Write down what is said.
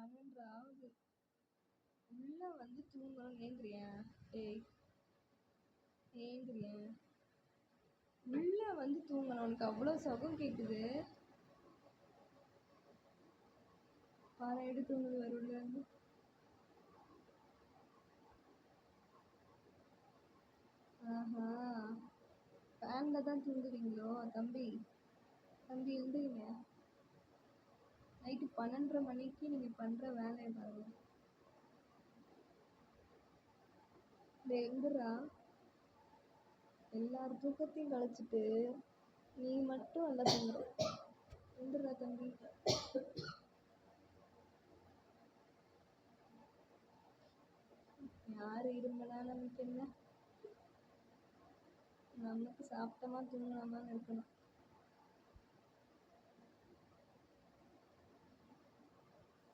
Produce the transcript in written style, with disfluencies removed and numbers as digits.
12 ஆகுது. உள்ள வந்து தூங்கணும் ஏங்குறியா? ஏய் ஏங்குறியா? உள்ள வந்து தூங்கணும். உனக்கு அவ்வளோ சுகம் கேட்குது. பாரு எப்படி தூங்குது வேறு உள்ள இருந்து. ஆஹா, ஃபேனில் தான் தூங்குவீங்களோ தம்பி? தம்பி எழுந்துருங்க. நைட்டு 12:30 மணிக்கு நீங்கள் பண்ணுற வேலையை பாருங்க. இந்த எங்குறா எல்லார் தூக்கத்தையும் கழிச்சிட்டு நீ மட்டும் நல்லா தூங்குற. எங்குறா தம்பி? யார் இரும்பனா நமக்கு என்ன? நமக்கு சாப்பிட்டமா தூங்கினாமான்னு இருக்கணும்.